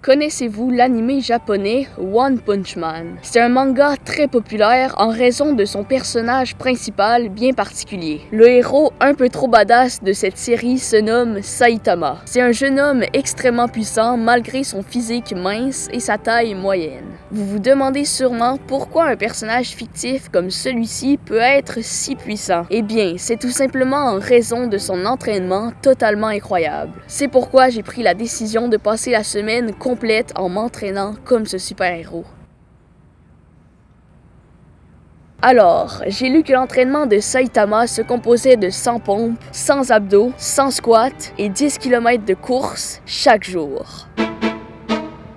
Connaissez-vous l'anime japonais One Punch Man? C'est un manga très populaire en raison de son personnage principal bien particulier. Le héros un peu trop badass de cette série se nomme Saitama. C'est un jeune homme extrêmement puissant malgré son physique mince et sa taille moyenne. Vous vous demandez sûrement pourquoi un personnage fictif comme celui-ci peut être si puissant. Eh bien, c'est tout simplement en raison de son entraînement totalement incroyable. C'est pourquoi j'ai pris la décision de passer la semaine complète en m'entraînant comme ce super-héros. Alors, j'ai lu que l'entraînement de Saitama se composait de 100 pompes, 100 abdos, 100 squats et 10 km de course chaque jour.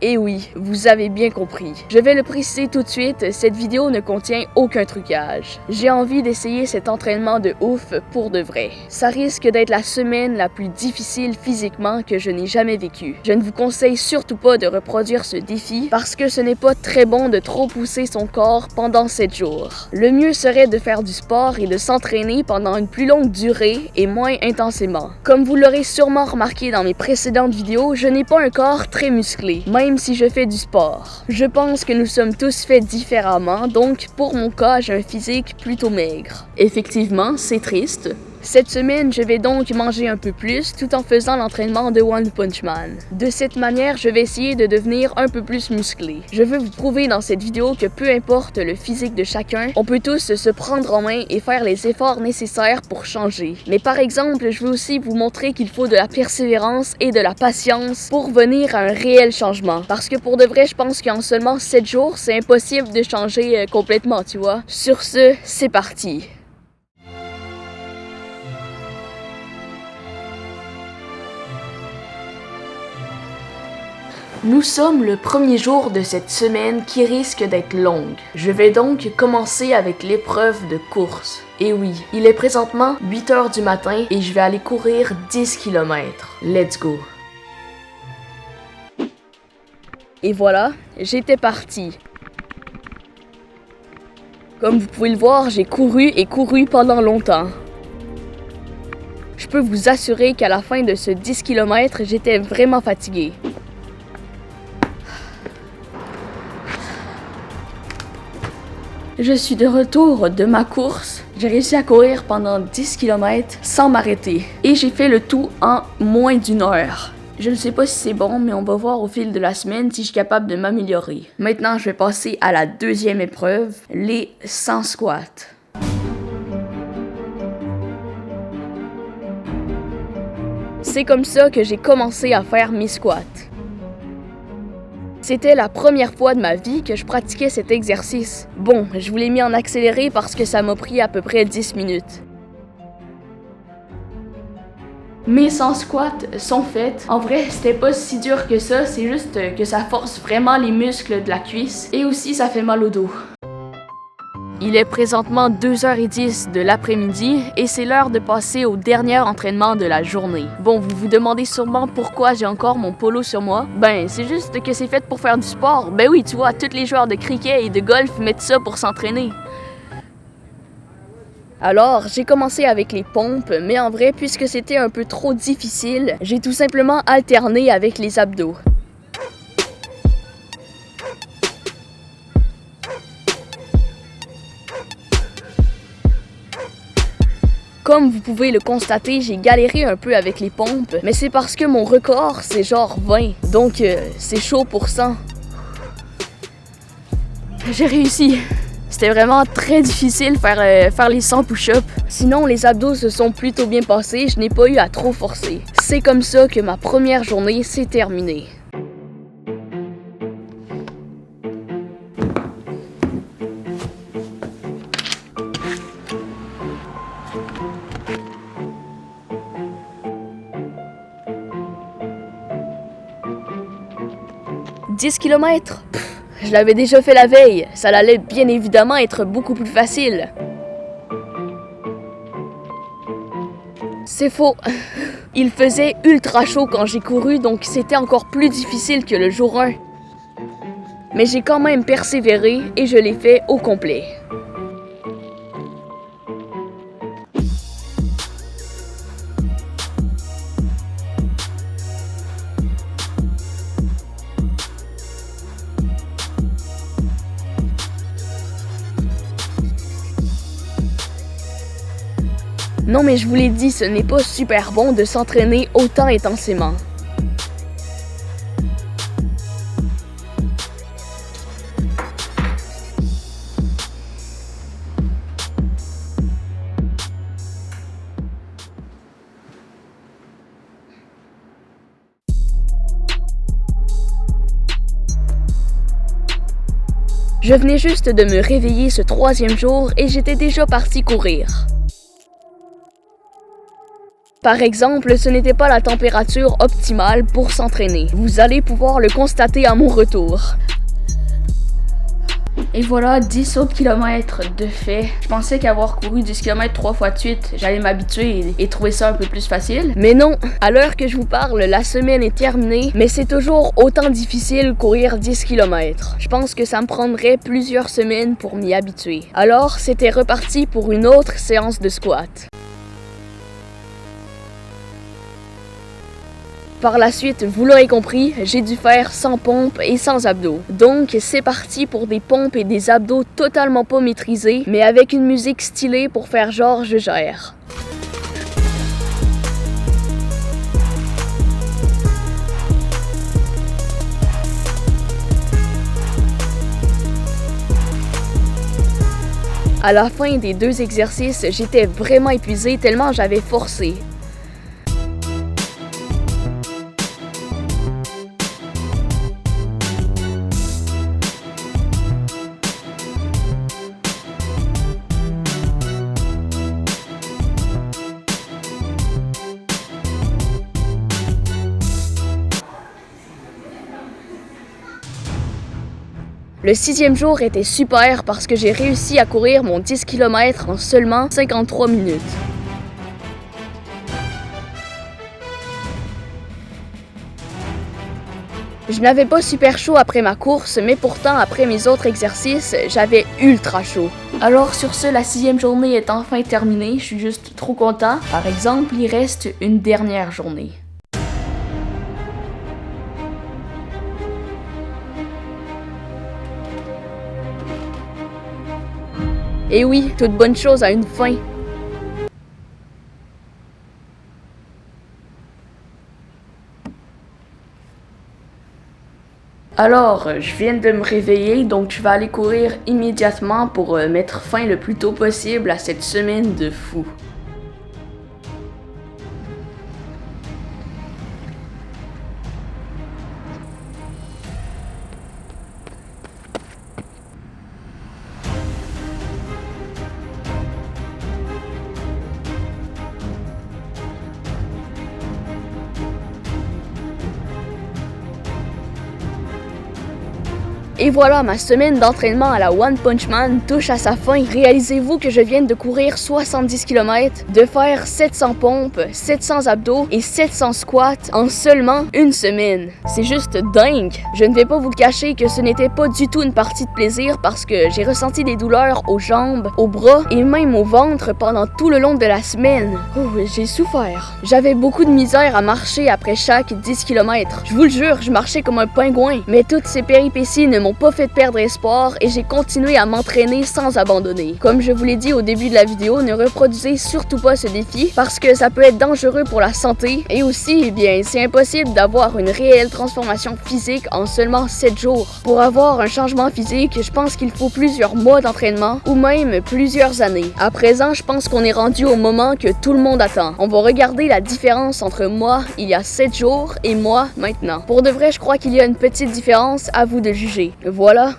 Et oui, vous avez bien compris. Je vais le préciser tout de suite, cette vidéo ne contient aucun trucage. J'ai envie d'essayer cet entraînement de ouf pour de vrai. Ça risque d'être la semaine la plus difficile physiquement que je n'ai jamais vécue. Je ne vous conseille surtout pas de reproduire ce défi parce que ce n'est pas très bon de trop pousser son corps pendant 7 jours. Le mieux serait de faire du sport et de s'entraîner pendant une plus longue durée et moins intensément. Comme vous l'aurez sûrement remarqué dans mes précédentes vidéos, je n'ai pas un corps très musclé, même si je fais du sport. Je pense que nous sommes tous faits différemment, donc pour mon cas, j'ai un physique plutôt maigre. Effectivement, c'est triste. Cette semaine, je vais donc manger un peu plus tout en faisant l'entraînement de One Punch Man. De cette manière, je vais essayer de devenir un peu plus musclé. Je veux vous prouver dans cette vidéo que peu importe le physique de chacun, on peut tous se prendre en main et faire les efforts nécessaires pour changer. Mais par exemple, je veux aussi vous montrer qu'il faut de la persévérance et de la patience pour venir à un réel changement. Parce que pour de vrai, je pense qu'en seulement 7 jours, c'est impossible de changer complètement, tu vois. Sur ce, c'est parti. Nous sommes le premier jour de cette semaine qui risque d'être longue. Je vais donc commencer avec l'épreuve de course. Et oui, il est présentement 8 h du matin et je vais aller courir 10 km. Let's go! Et voilà, j'étais parti. Comme vous pouvez le voir, j'ai couru et couru pendant longtemps. Je peux vous assurer qu'à la fin de ce 10 km, j'étais vraiment fatigué. Je suis de retour de ma course. J'ai réussi à courir pendant 10 km sans m'arrêter. Et j'ai fait le tout en moins d'1 heure. Je ne sais pas si c'est bon, mais on va voir au fil de la semaine si je suis capable de m'améliorer. Maintenant, je vais passer à la deuxième épreuve, les 100 squats. C'est comme ça que j'ai commencé à faire mes squats. C'était la première fois de ma vie que je pratiquais cet exercice. Bon, je vous l'ai mis en accéléré parce que ça m'a pris à peu près 10 minutes. Mes 100 squats sont faites. En vrai, c'était pas si dur que ça, c'est juste que ça force vraiment les muscles de la cuisse et aussi ça fait mal au dos. Il est présentement 2h10 de l'après-midi et c'est l'heure de passer au dernier entraînement de la journée. Bon, vous vous demandez sûrement pourquoi j'ai encore mon polo sur moi. Ben, c'est juste que c'est fait pour faire du sport. Ben oui, tu vois, tous les joueurs de cricket et de golf mettent ça pour s'entraîner. Alors, j'ai commencé avec les pompes, mais en vrai, puisque c'était un peu trop difficile, j'ai tout simplement alterné avec les abdos. Comme vous pouvez le constater, j'ai galéré un peu avec les pompes, mais c'est parce que mon record, c'est genre 20. Donc, c'est chaud pour 100. J'ai réussi. C'était vraiment très difficile faire les 100 push-ups. Sinon, les abdos se sont plutôt bien passés, je n'ai pas eu à trop forcer. C'est comme ça que ma première journée s'est terminée. « 10 km? Je l'avais déjà fait la veille, ça allait bien évidemment être beaucoup plus facile. » C'est faux. Il faisait ultra chaud quand j'ai couru, donc c'était encore plus difficile que le jour 1. Mais j'ai quand même persévéré et je l'ai fait au complet. Non mais je vous l'ai dit, ce n'est pas super bon de s'entraîner autant intensément. Je venais juste de me réveiller ce 3e jour et j'étais déjà parti courir. Par exemple, ce n'était pas la température optimale pour s'entraîner. Vous allez pouvoir le constater à mon retour. Et voilà, 10 autres kilomètres de fait. Je pensais qu'avoir couru 10 km 3 fois de suite, j'allais m'habituer et trouver ça un peu plus facile. Mais non, à l'heure que je vous parle, la semaine est terminée, mais c'est toujours autant difficile courir 10 km. Je pense que ça me prendrait plusieurs semaines pour m'y habituer. Alors, c'était reparti pour une autre séance de squat. Par la suite, vous l'aurez compris, j'ai dû faire sans pompe et sans abdos. Donc, c'est parti pour des pompes et des abdos totalement pas maîtrisés, mais avec une musique stylée pour faire genre je gère. À la fin des 2 exercices, j'étais vraiment épuisée tellement j'avais forcé. Le 6e jour était super parce que j'ai réussi à courir mon 10 km en seulement 53 minutes. Je n'avais pas super chaud après ma course, mais pourtant après mes autres exercices, j'avais ultra chaud. Alors sur ce, la 6e journée est enfin terminée, je suis juste trop content. Par exemple, il reste une dernière journée. Et oui, toute bonne chose a une fin. Alors, je viens de me réveiller, donc je vais aller courir immédiatement pour mettre fin le plus tôt possible à cette semaine de fou. Et voilà, ma semaine d'entraînement à la One Punch Man touche à sa fin. Réalisez-vous que je viens de courir 70 km, de faire 700 pompes, 700 abdos et 700 squats en seulement une semaine. C'est juste dingue. Je ne vais pas vous le cacher que ce n'était pas du tout une partie de plaisir parce que j'ai ressenti des douleurs aux jambes, aux bras et même au ventre pendant tout le long de la semaine. Oh, j'ai souffert. J'avais beaucoup de misère à marcher après chaque 10 km. Je vous le jure, je marchais comme un pingouin. Mais toutes ces péripéties ne m'ont pas fait perdre espoir et j'ai continué à m'entraîner sans abandonner. Comme je vous l'ai dit au début de la vidéo, ne reproduisez surtout pas ce défi parce que ça peut être dangereux pour la santé et aussi, eh bien, c'est impossible d'avoir une réelle transformation physique en seulement 7 jours. Pour avoir un changement physique, je pense qu'il faut plusieurs mois d'entraînement ou même plusieurs années. À présent, je pense qu'on est rendu au moment que tout le monde attend. On va regarder la différence entre moi il y a 7 jours et moi maintenant. Pour de vrai, je crois qu'il y a une petite différence, à vous de juger. Voilà,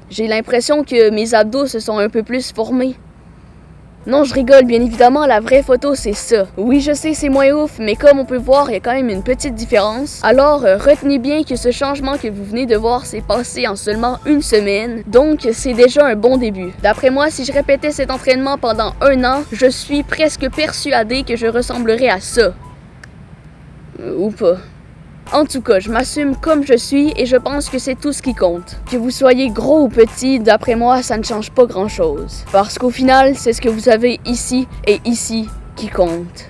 j'ai l'impression que mes abdos se sont un peu plus formés. Non, je rigole, bien évidemment, la vraie photo, c'est ça. Oui, je sais, c'est moins ouf, mais comme on peut voir, il y a quand même une petite différence. Alors, retenez bien que ce changement que vous venez de voir s'est passé en seulement une semaine, donc c'est déjà un bon début. D'après moi, si je répétais cet entraînement pendant 1 an, je suis presque persuadée que je ressemblerais à ça. Ou pas. En tout cas, je m'assume comme je suis et je pense que c'est tout ce qui compte. Que vous soyez gros ou petit, d'après moi, ça ne change pas grand-chose. Parce qu'au final, c'est ce que vous avez ici et ici qui compte.